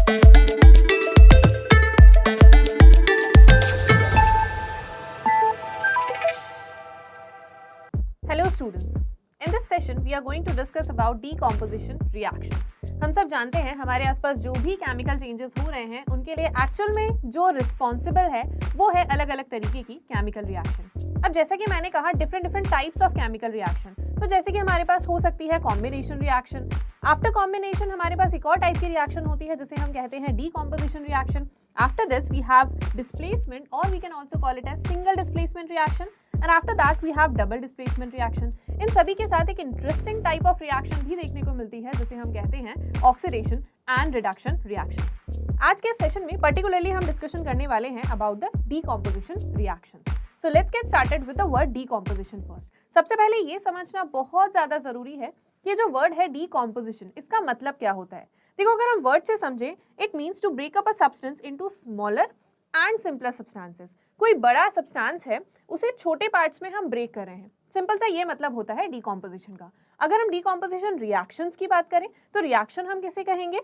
Hello students. In this session we are going to discuss about decomposition reactions. हम सब जानते हैं हमारे आसपास जो भी केमिकल चेंजेस हो रहे हैं उनके लिए एक्चुअल में जो रिस्पॉन्सिबल है वो है अलग अलग तरीके की केमिकल रिएक्शन। अब जैसा कि मैंने कहा different types of chemical reaction, तो जैसे कि हमारे पास हो सकती है कॉम्बिनेशन रिएक्शन। आफ्टर कॉम्बिनेशन हमारे पास एक और टाइप की रिएक्शन होती है जिसे हम कहते हैं decomposition reaction. After this we have displacement और we can also call it as single displacement reaction and after that we have double displacement reaction। इन सभी के साथ एक इंटरेस्टिंग टाइप ऑफ रिएक्शन भी देखने को मिलती है जिसे हम कहते हैं ऑक्सीडेशन एंड रिडक्शन रिएक्शंस। आज के सेशन में पर्टिकुलरली हम डिस्कशन करने वाले हैं about the decomposition reactions. So let's get started with the word decomposition first. सबसे पहले ये समझना बहुत ज्यादा जरूरी है कि जो वर्ड है डीकॉम्पोजिशन, इसका मतलब क्या होता है। देखो, अगर हम वर्ड से समझें, it means to break up a substance into smaller and simpler substances. कोई बड़ा सब्सटेंस है उसे छोटे पार्ट्स में हम ब्रेक कर रहे हैं, सिंपल सा ये मतलब होता है डीकॉम्पोजिशन का। अगर हम डीकॉम्पोजिशन रिएक्शंस की बात करें तो रिएक्शन हम किसे कहेंगे,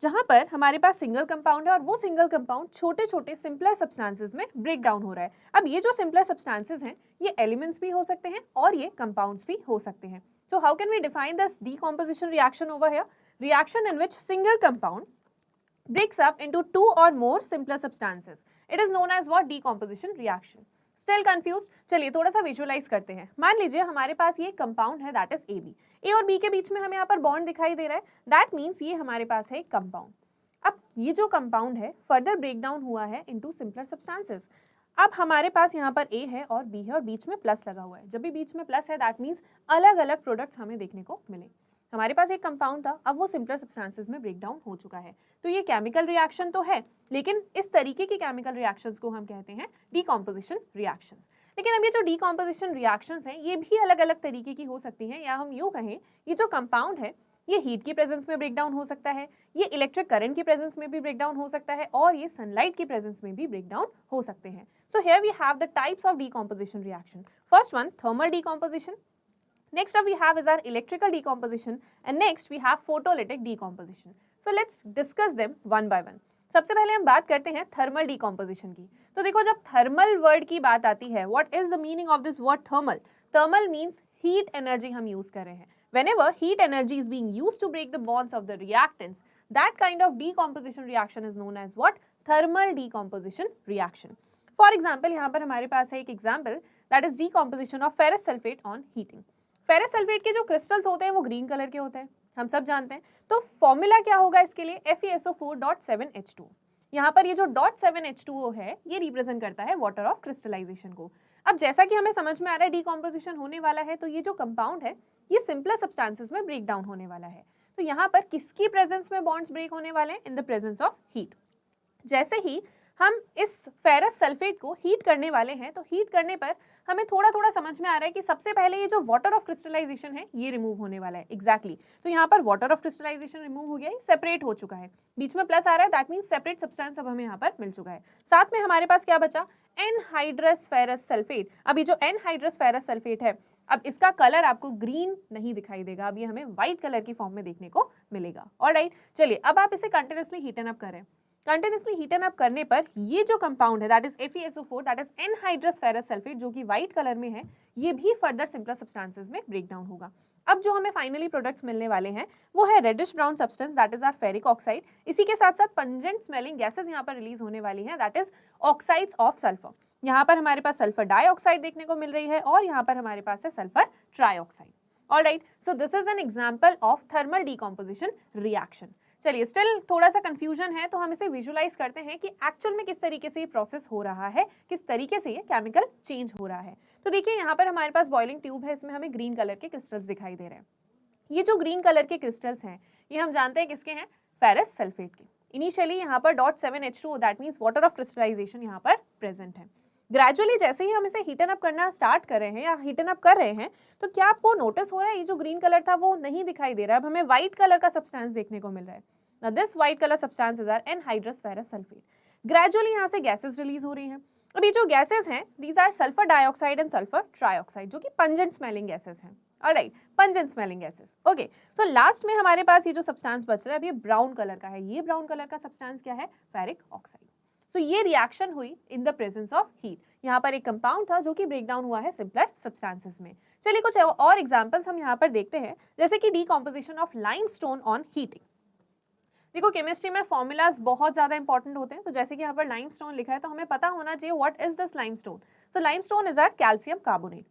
जहां पर हमारे पास सिंगल कंपाउंड है और वो सिंगल कंपाउंड छोटे छोटे सिंपलर सब्सटेंसेस में ब्रेक डाउन हो रहा है। अब ये जो सिंपलर सब्सटेंसेस हैं ये एलिमेंट्स भी हो सकते हैं और ये कंपाउंड्स भी हो सकते हैं। So how can we define this decomposition reaction over here? Reaction in which single compound breaks up into two or more simpler substances. It is known as what? Decomposition reaction. Still confused? चलिए थोड़ा सा visualise करते हैं। मान लीजिए हमारे पास ये compound है दैट इज AB। A और B के बीच में हमें यहाँ पर बॉन्ड दिखाई दे रहा है, दैट मीन्स ये हमारे पास है एक कंपाउंड। अब ये जो कंपाउंड है फर्दर ब्रेक डाउन हुआ है इनटू सिंपलर सब्सटेंसेस। अब हमारे पास यहाँ पर A है और B है और बीच में प्लस लगा हुआ है। जब भी बीच में प्लस है दैट मीन्स अलग अलग प्रोडक्ट्स हमें देखने को मिले। हमारे पास एक कंपाउंड था, अब वो सिंपलर सब्सटेंसेस में ब्रेक डाउन हो चुका है। तो ये केमिकल रिएक्शन तो है, लेकिन इस तरीके की केमिकल रिएक्शंस को हम कहते हैं डीकॉम्पोजिशन रिएक्शंस। लेकिन अब ये जो डीकॉम्पोजिशन रिएक्शंस हैं ये भी अलग अलग तरीके की हो सकती हैं, या हम यूँ कहें ये जो कंपाउंड है ये हीट की प्रेजेंस में ब्रेक डाउन हो सकता है, ये इलेक्ट्रिक करंट की प्रेजेंस में भी ब्रेक डाउन हो सकता है और ये सनलाइट की प्रेजेंस में भी ब्रेक डाउन हो सकते हैं। So here we have the types of decomposition reaction. First one, thermal decomposition. Next up we have is our electrical decomposition and next we have photolytic decomposition. So let's discuss them one by one. सबसे पहले हम बात करते हैं thermal decomposition की। तो देखो, जब थर्मल वर्ड की बात आती है, what is the meaning of this word thermal? Thermal means heat energy हम यूज कर रहे हैं। Whenever heat energy is being used to break the bonds of the reactants, that kind of decomposition reaction is known as what? Thermal decomposition reaction. For example, यहाँ पर हमारे पास है एक example that is decomposition of ferrous sulfate on heating. Ferrous sulphate के जो crystals होते हैं वो ग्रीन कलर के होते हैं, हम सब जानते हैं। तो फॉर्मूला क्या होगा इसके लिए? FeSO4.7H2। यहाँ पर ये जो .7H2O है ये रिप्रेजेंट करता है वाटर ऑफ क्रिस्टलाइजेशन को। अब जैसा कि हमें समझ में आ रहा है डीकॉम्पोजिशन होने वाला है, तो ये जो कंपाउंड है ये सिंपलर सब्सटेंसेस में ब्रेक डाउन होने वाला है। तो यहाँ पर किसकी प्रेजेंस में बॉन्ड्स ब्रेक होने वाले हैं? In the presence of heat. जैसे ही हम इस फेरस सल्फेट को हीट करने वाले हैं, तो हीट करने पर हमें थोड़ा थोड़ा समझ में आ रहा है कि सबसे पहले ये जो वाटर ऑफ क्रिस्टलाइजेशन है ये रिमूव होने वाला है। एग्जैक्टली तो यहाँ पर वाटर ऑफ क्रिस्टलाइजेशन रिमूव हो गया, ये सेपरेट हो चुका है, बीच में प्लस आ रहा है, दैट मीन्स सेपरेट सब्सटेंस अब हमें यहाँ पर मिल चुका है। साथ में हमारे पास क्या बचा? Anhydrous ferrous sulphate. अब ये जो एनहाइड्रस फेरस सल्फेट है, अब इसका कलर आपको ग्रीन नहीं दिखाई देगा, अब ये हमें व्हाइट कलर की फॉर्म में देखने को मिलेगा। ऑलराइट, चलिए अब आप इसे कंटिन्यूअसली हीटन अप करें। कंटिन्यूअसली हीटन अप करने पर ये जो कंपाउंड है that is FeSO4 that is anhydrous ferrous sulphate जो कि व्हाइट कलर में है, ये भी फर्दर सिंपलर सब्सटेंसेस में ब्रेक डाउन होगा। अब जो हमें फाइनली प्रोडक्ट्स मिलने वाले हैं वो है reddish brown substance that is our ferric oxide. इसी के साथ साथ पंजेंट स्मेलिंग गैसेस यहाँ पर रिलीज होने वाली हैं that is oxides of sulphur. यहाँ पर हमारे पास सल्फर डाइऑक्साइड देखने को मिल रही है और यहाँ पर हमारे पास है sulphur trioxide. Alright, so this is an example of thermal decomposition reaction. चलिए, स्टिल थोड़ा सा कंफ्यूजन है तो हम इसे विजुलाइज करते हैं कि एक्चुअल में किस तरीके से ये प्रोसेस हो रहा है, किस तरीके से ये केमिकल चेंज हो रहा है। तो देखिए, यहाँ पर हमारे पास बॉइलिंग ट्यूब है, इसमें हमें ग्रीन कलर के क्रिस्टल्स दिखाई दे रहे हैं। ये जो ग्रीन कलर के क्रिस्टल्स हैं ये हम जानते हैं किसके हैं? फेरस सल्फेट के। इनिशियली यहाँ पर .7H2O that means water of crystallisation यहाँ पर प्रेजेंट है। ग्रेजुअली जैसे ही हम इसे हीटन अप करना स्टार्ट कर रहे हैं या हीटन अप कर रहे हैं, तो क्या आपको नोटिस हो रहा है ये जो ग्रीन कलर था वो नहीं दिखाई दे रहा है, अब हमें व्हाइट कलर का सब्सटेंस देखने को मिल रहा है। Now this white color substances are anhydrous ferrous sulfate. Gradually यहाँ से गैसेस रिलीज हो रही हैं। अब ये जो गैसेस हैं these are sulfur dioxide and sulfur trioxide जो कि पंजेंट स्मेलिंग गैसेस हैं। Alright, pungent smelling gases. Okay, so last में हमारे पास ये जो सब्सटेंस बच रहा है अब ये ब्राउन कलर का है। ये ब्राउन कलर का सब्सटेंस क्या है? Ferric oxide. सो ये रिएक्शन हुई in the presence of heat. यहाँ पर एक कंपाउंड था जो कि ब्रेक डाउन हुआ है सिंपलर सब्सटेंसेस में। चलिए कुछ और एग्जांपल्स हम यहाँ पर देखते हैं, जैसे कि decomposition of limestone on heating. देखो केमिस्ट्री में फॉर्मूलाज बहुत ज्यादा इंपॉर्टेंट होते हैं, तो जैसे कि यहाँ पर लाइमस्टोन लिखा है तो हमें पता होना चाहिए what is this limestone. So limestone is our calcium carbonate.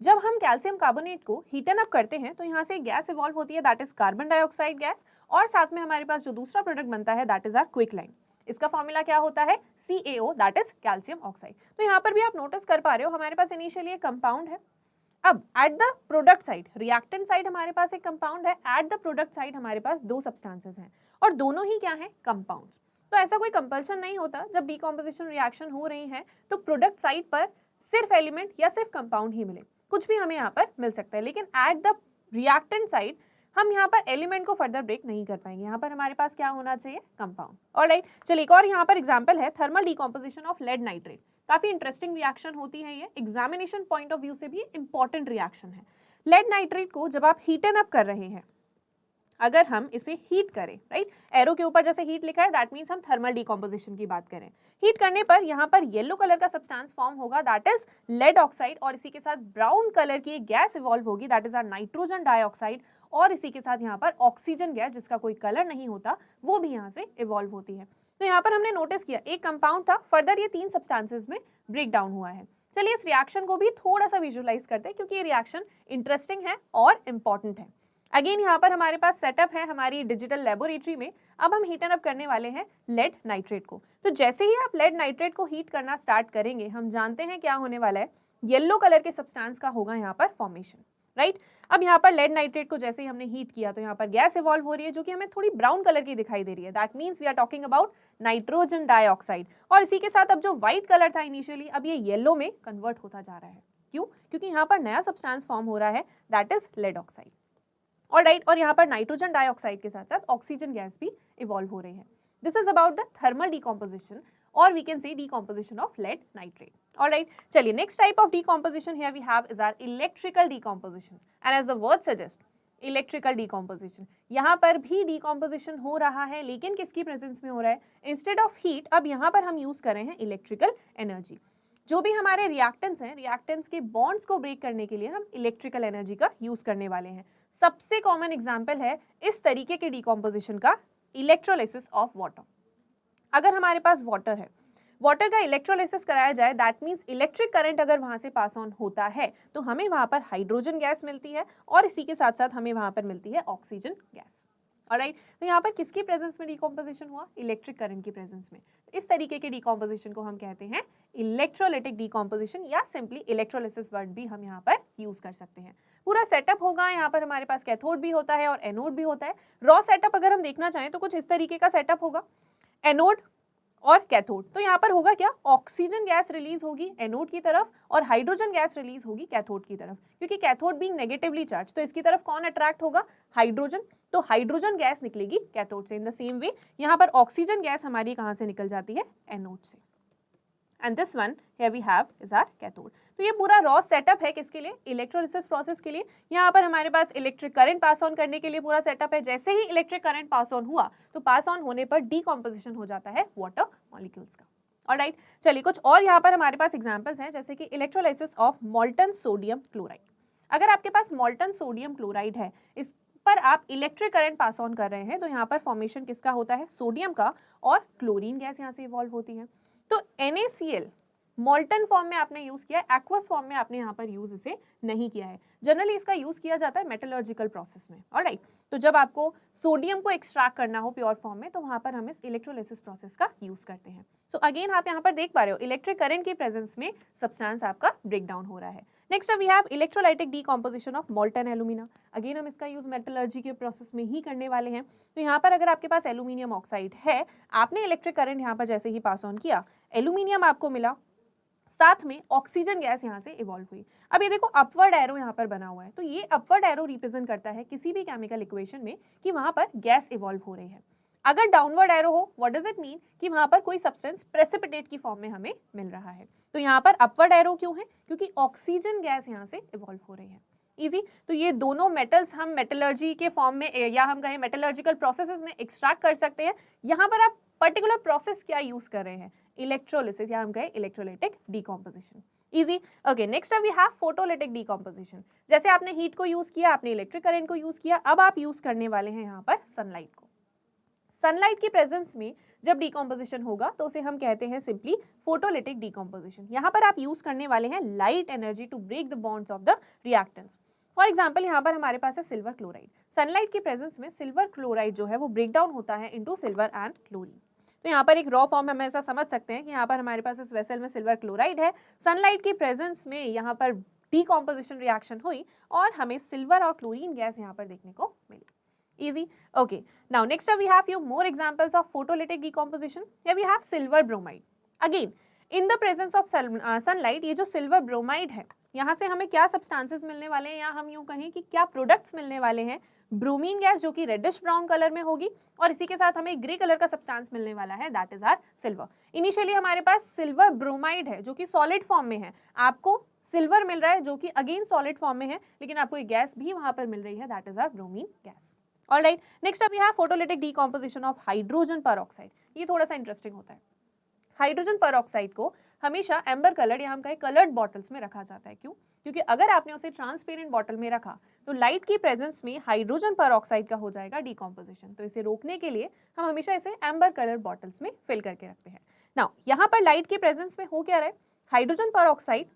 जब हम कैल्शियम कार्बोनेट को हीटन अप करते हैं तो यहाँ से गैस इवॉल्व होती है, that is carbon dioxide gas, और साथ में हमारे पास जो दूसरा प्रोडक्ट बनता है दैट इज आर क्विकलाइम। इसका फॉर्मूला क्या होता है? CaO, that is calcium oxide. तो यहाँ पर भी आप नोटिस कर पा रहे हो हमारे पास इनिशियली एक कंपाउंड है, अब at the product side, reactant side हमारे पास एक कंपाउंड है, एट द प्रोडक्ट साइड हमारे पास दो सब्सटेंसेस हैं और दोनों ही क्या है? कंपाउंड्स। तो ऐसा कोई कंपल्शन नहीं होता जब डीकॉम्पोजिशन रिएक्शन हो रही है तो प्रोडक्ट साइड पर सिर्फ एलिमेंट या सिर्फ कंपाउंड ही मिले, कुछ भी हमें यहाँ पर मिल सकता है, लेकिन एट द रिएक्टेंट साइड हम यहाँ पर एलिमेंट को फर्दर ब्रेक नहीं कर पाएंगे। यहाँ पर हमारे पास क्या होना चाहिए? कंपाउंड। ऑलराइट, चलिए एक और यहाँ पर एग्जांपल है, thermal decomposition of lead nitrate. काफी इंटरेस्टिंग रिएक्शन होती है ये, एग्जामिनेशन पॉइंट ऑफ व्यू से भी इंपॉर्टेंट रिएक्शन है। लेड नाइट्रेट को जब आप हीटन अप कर रहे हैं, अगर हम इसे हीट करें, राइट, एरो के ऊपर जैसे हीट लिखा है दैट मीन्स हम थर्मल डीकॉम्पोजिशन की बात करें। हीट करने पर यहाँ पर येलो कलर का सब्सटेंस फॉर्म होगा दैट इज लेड ऑक्साइड, और इसी के साथ ब्राउन कलर की एक गैस इवॉल्व होगी that is our nitrogen dioxide, और इसी के साथ यहाँ पर ऑक्सीजन गैस जिसका कोई कलर नहीं होता वो भी यहाँ से इवॉल्व होती है। तो यहाँ पर हमने नोटिस किया एक कंपाउंड था, फर्दर ये तीन सब्सटेंसेस में ब्रेक डाउन हुआ है। चलिए इस रिएक्शन को भी थोड़ा सा विजुअलाइज करते हैं क्योंकि ये रिएक्शन इंटरेस्टिंग है और इंपॉर्टेंट है। अगेन यहाँ पर हमारे पास सेटअप है हमारी डिजिटल लेबोरेटरी में। अब हम हीटन अप करने वाले हैं लेड नाइट्रेट को। तो जैसे ही आप लेड नाइट्रेट को हीट करना स्टार्ट करेंगे, हम जानते हैं क्या होने वाला है, येलो कलर के सब्सटेंस का होगा यहाँ पर फॉर्मेशन, राइट। अब यहाँ पर लेड नाइट्रेट को जैसे ही हमने हीट किया तो यहाँ पर गैस इवॉल्व हो रही है जो कि हमें थोड़ी ब्राउन कलर की दिखाई दे रही है, that means we are talking about nitrogen dioxide. और इसी के साथ अब जो व्हाइट कलर था इनिशियली, अब ये येलो में कन्वर्ट होता जा रहा है। क्यों? क्योंकि यहाँ पर नया सब्सटेंस फॉर्म हो रहा है that is lead oxide. Alright, और यहाँ पर नाइट्रोजन डाइऑक्साइड के साथ साथ ऑक्सीजन गैस भी इवॉल्व हो रही है। This is about the thermal decomposition, or we can say decomposition of lead nitrate. All right, चलिए next type of decomposition here we have is our electrical decomposition, and as the word suggests, electrical decomposition. यहाँ पर भी decomposition हो रहा है, लेकिन किसकी presence में हो रहा है? Instead of heat, अब यहाँ पर हम use कर रहे हैं electrical energy. जो भी हमारे reactants हैं, reactants के bonds को break करने के लिए हम electrical energy का use करने वाले हैं। सबसे common example है इस तरीके के decomposition का electrolysis of water। अगर हमारे पास वाटर है, वाटर का इलेक्ट्रोलाइसिस कराया जाए, दैट मीन्स इलेक्ट्रिक करंट अगर वहां से पास ऑन होता है तो हमें वहां पर हाइड्रोजन गैस मिलती है और इसी के साथ साथ हमें वहां पर मिलती है ऑक्सीजन गैस। ऑलराइट, तो यहाँ पर किसकी प्रेजेंस में डिकॉम्पोजिशन हुआ? इलेक्ट्रिक करंट की प्रेजेंस में। तो इस तरीके के डिकॉम्पोजिशन को हम कहते हैं इलेक्ट्रोलाइटिक डिकॉम्पोजिशन, या सिंपली इलेक्ट्रोलाइसिस वर्ड भी हम यहाँ पर यूज कर सकते हैं। पूरा सेटअप होगा, यहाँ पर हमारे पास कैथोड भी होता है और एनोड भी होता है। रॉ सेटअप अगर हम देखना चाहें तो कुछ इस तरीके का सेटअप होगा, एनोड और कैथोड। तो यहाँ पर होगा क्या? ऑक्सीजन गैस रिलीज होगी एनोड की तरफ और हाइड्रोजन गैस रिलीज होगी कैथोड की तरफ, क्योंकि कैथोड बीइंग नेगेटिवली चार्ज तो इसकी तरफ कौन अट्रैक्ट होगा? हाइड्रोजन। तो हाइड्रोजन गैस निकलेगी कैथोड से। इन द सेम वे यहाँ पर ऑक्सीजन गैस हमारी कहाँ से निकल जाती है? एनोड से। And this one here we have is our cathode. तो ये पूरा रॉ सेटअप है किसके लिए? इलेक्ट्रोलिसिस प्रोसेस के लिए। यहाँ पर हमारे पास इलेक्ट्रिक करंट पास ऑन करने के लिए पूरा सेटअप है। जैसे ही इलेक्ट्रिक करंट पास ऑन हुआ तो पास ऑन होने पर डीकॉम्पोजिशन हो जाता है वाटर मॉलिक्यूल्स का। ऑलराइट, चलिए कुछ और यहाँ पर हमारे पास एग्जांपल्स हैं, जैसे कि इलेक्ट्रोलाइसिस ऑफ मॉल्टन सोडियम क्लोराइड। अगर आपके पास मॉल्टन सोडियम क्लोराइड है, इस पर आप इलेक्ट्रिक करंट पास ऑन कर रहे हैं, तो यहाँ पर फॉर्मेशन किसका होता है? सोडियम का, और क्लोरीन गैस यहाँ से इवॉल्व होती है। तो NaCl मॉल्टन फॉर्म में आपने यूज किया है, एक्वस फॉर्म में आपने यहाँ पर यूज इसे नहीं किया है। जनरली इसका यूज किया जाता है मेटलर्जिकल प्रोसेस में। ऑलराइट, तो जब आपको सोडियम को एक्सट्रैक्ट करना हो प्योर फॉर्म में तो वहां पर हम इस इलेक्ट्रोलाइसिस प्रोसेस का यूज करते हैं। सो अगेन आप यहाँ पर देख पा रहे हो इलेक्ट्रिक करंट की प्रेजेंस में सब्सटेंस आपका ब्रेक डाउन हो रहा है। Next we have electrolytic decomposition of molten alumina. Again हम इसका यूज मेटलर्जी के प्रोसेस में ही करने वाले हैं। तो यहाँ पर अगर आपके पास एल्यूमिनियम ऑक्साइड है, आपने इलेक्ट्रिक करंट यहाँ पर जैसे ही पास ऑन किया, एल्यूमिनियम आपको मिला, साथ में ऑक्सीजन गैस यहाँ से इवॉल्व हुई। अब ये देखो अपवर्ड एरो यहाँ पर बना हुआ है, तो ये अपवर्ड एरो रिप्रेजेंट करता है किसी भी केमिकल इक्वेशन में कि वहां पर गैस इवॉल्व हो रही है। अगर डाउनवर्ड एरो हो, व्हाट डज इट मीन? कि वहां पर कोई सब्सटेंस प्रेसिपिटेट की फॉर्म में हमें मिल रहा है। तो यहाँ पर अपवर्ड एरो क्यों है? क्योंकि ऑक्सीजन गैस यहाँ से इवॉल्व हो रही है। इजी। तो ये दोनों मेटल्स हम मेटलर्जी के फॉर्म में या हम कहें मेटलर्जिकल प्रोसेसेस में एक्सट्रैक्ट कर सकते हैं। यहाँ पर आप पर्टिकुलर प्रोसेस क्या यूज कर रहे हैं, इलेक्ट्रोलिसिस या हम कहें electrolytic decomposition. Easy. Okay, next we have photolytic decomposition. जैसे आपने हीट को यूज किया, आपने इलेक्ट्रिक करंट को यूज किया, अब आप यूज करने वाले हैं यहाँ पर सनलाइट को। सनलाइट की प्रेजेंस में जब डीकॉम्पोजिशन होगा तो उसे हम कहते हैं सिंपली फोटोलिटिक डीकॉम्पोजिशन। यहाँ पर आप यूज करने वाले हैं light energy to break the bonds of the reactants. For example यहाँ पर हमारे पास है सिल्वर क्लोराइड। सनलाइट की प्रेजेंस में सिल्वर क्लोराइड जो है वो ब्रेक डाउन होता है इनटू सिल्वर एंड क्लोरीन। तो यहाँ पर एक रॉ फॉर्म हम ऐसा समझ सकते हैं कि यहाँ पर हमारे पास इस वेसल में सिल्वर क्लोराइड है, सनलाइट की प्रेजेंस में यहाँ पर डीकॉम्पोजिशन रिएक्शन हुई और हमें सिल्वर और क्लोरीन गैस यहाँ पर देखने को मिली। Easy. Okay. Now next up we have few more examples of photolytic decomposition. Here we have silver bromide. Again, in the presence of sunlight, ये जो silver bromide है, यहाँ से हमें क्या substances मिलने वाले हैं या हम यूँ कहें कि क्या products मिलने वाले हैं। ब्रोमीन गैस जो कि रेडिश ब्राउन कलर में होगी और इसी के साथ हमें ग्रे कलर का सब्सटेंस मिलने वाला है, that is our silver. Initially हमारे पास सिल्वर ब्रोमाइड है जो कि सॉलिड फॉर्म में है, आपको सिल्वर मिल रहा है जो कि अगेन सॉलिड फॉर्म में है, लेकिन आपको एक गैस भी वहां पर मिल रही है, that is our bromine gas. Alright, next up we have photolytic decomposition of hydrogen peroxide. ये थोड़ा सा इंटरेस्टिंग होता है। हाइड्रोजन परऑक्साइड को हमेशा एम्बर कलर्ड या हम कहें कलर्ड बॉटल्स में रखा जाता है। क्यों? क्योंकि अगर आपने उसे ट्रांसपेरेंट बॉटल में रखा तो लाइट की प्रेजेंस में हाइड्रोजन परऑक्साइड का हो जाएगा डीकॉम्पोजिशन। तो इसे रोकने के लिए हम हमेशा इसे एम्बर कलर्ड बॉटल्स में फिल करके रखते हैं। नाउ यहाँ पर लाइट की प्रेजेंस में हो क्या रहा है, हाइड्रोजन परऑक्साइड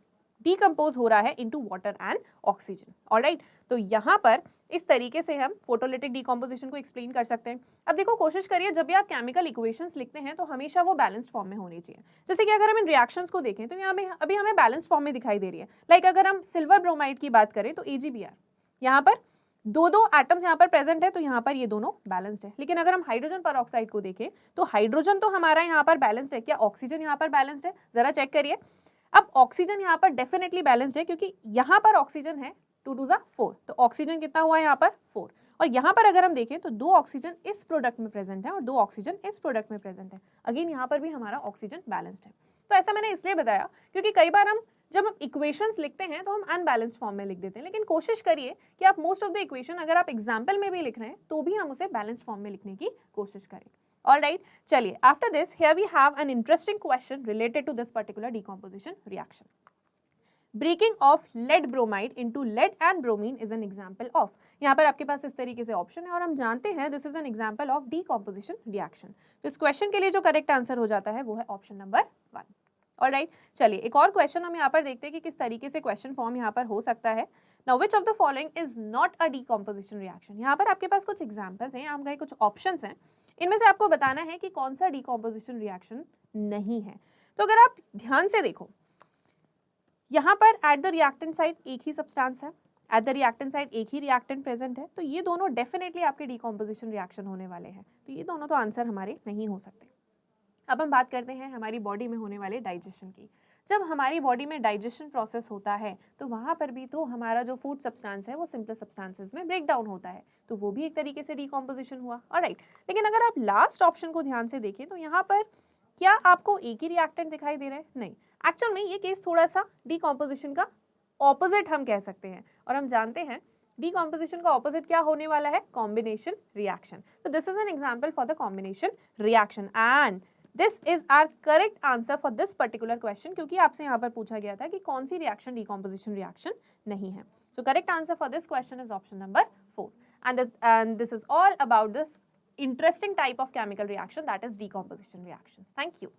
डीकम्पोज हो रहा है into water and oxygen. Alright, तो यहाँ पर इस तरीके से हम फोटोलिटिक डीकम्पोजिशन को एक्सप्लेन कर सकते हैं। अब देखो, कोशिश करिए जब भी आप केमिकल इक्वेशंस लिखते हैं तो हमेशा वो बैलेंस्ड फॉर्म में होनी चाहिए। जैसे कि अगर हम इन रिएक्शंस को देखें तो यहाँ पे अभी हमें बैलेंस्ड फॉर्म में दिखाई दे रही है। लाइक अगर हम सिल्वर ब्रोमाइड की बात करें तो AgBr, यहाँ पर दो एटम्स यहाँ पर प्रेजेंट है तो यहाँ पर ये दोनों बैलेंस्ड है। लेकिन अगर हम हाइड्रोजन परऑक्साइड को देखें तो हाइड्रोजन तो हमारा यहाँ पर बैलेंस्ड है, क्या ऑक्सीजन यहाँ पर बैलेंस्ड है? जरा चेक करिए। अब ऑक्सीजन यहाँ पर डेफिनेटली बैलेंस्ड है क्योंकि यहाँ पर ऑक्सीजन है 2 2 4, तो ऑक्सीजन कितना हुआ यहाँ पर 4। और यहाँ पर अगर हम देखें तो 2 ऑक्सीजन इस प्रोडक्ट में प्रेजेंट है और 2 ऑक्सीजन इस प्रोडक्ट में प्रेजेंट है। अगेन यहाँ पर भी हमारा ऑक्सीजन बैलेंस्ड है। तो ऐसा मैंने इसलिए बताया क्योंकि कई बार जब हम इक्वेशंस लिखते हैं तो हम अनबैलेंस्ड फॉर्म में लिख देते हैं, लेकिन कोशिश करिए कि आप मोस्ट ऑफ द इक्वेशन अगर आप एग्जाम्पल में भी लिख रहे हैं तो भी हम उसे बैलेंस्ड फॉर्म में लिखने की कोशिश करें। Alright, चलिए, after this here we have an interesting question related to this particular decomposition reaction. Breaking of lead bromide into lead and bromine is an example of, यहाँ पर आपके पास इस तरीके से ऑप्शन है और हम जानते हैं this is an example of decomposition reaction। तो इस क्वेश्चन के लिए जो करेक्ट आंसर हो जाता है वो है ऑप्शन नंबर 1। ऑलराइट, चलिए एक और क्वेश्चन हम यहाँ पर देखते हैं कि किस तरीके से क्वेश्चन फॉर्म यहाँ पर हो सकता है। Now which of the following is not a decomposition reaction? यहाँ पर आपके पास कुछ एग्जाम्पल्स हैं, हम कहें कुछ ऑप्शंस हैं, इनमें से आपको बताना है कि कौन सा डीकॉम्पोजिशन रिएक्शन नहीं है। तो अगर आप ध्यान से देखो, यहाँ पर एट द रिएक्टेंट साइड एक ही सब्सटेंस है, एट द रिएक्टेंट साइड एक ही रिएक्टेंट प्रेजेंट है, तो ये दोनों डेफिनेटली आपके डीकॉम्पोजिशन रिएक्शन होने वाले हैं। तो ये दोनों तो आंसर हमारे नहीं हो सकते। अब हम बात करते हैं हमारी बॉडी में होने वाले डाइजेशन की। जब हमारी बॉडी में डाइजेशन प्रोसेस होता है तो वहाँ पर भी तो हमारा जो फूड सब्सटेंस है वो सिंपल सब्सटेंसेस में ब्रेक डाउन होता है, तो वो भी एक तरीके से डीकॉम्पोजिशन हुआ। ऑलराइट, लेकिन अगर आप लास्ट ऑप्शन को ध्यान से देखें तो यहाँ पर क्या आपको एक ही रिएक्टेंट दिखाई दे रहा है? नहीं, एक्चुअल में ये केस थोड़ा सा डीकॉम्पोजिशन का ऑपोजिट हम कह सकते हैं, और हम जानते हैं डीकॉम्पोजिशन का ऑपोजिट क्या होने वाला है? Combination reaction. तो this is an example for the combination reaction and this is our correct answer for this particular question, क्योंकि आपसे यहाँ पर पूछा गया था कि कौन सी रिएक्शन डीकॉम्पोजिशन रिएक्शन नहीं है। So correct answer for this question is option number 4 and this is all about this interesting type of chemical reaction, that is decomposition reactions. Thank you.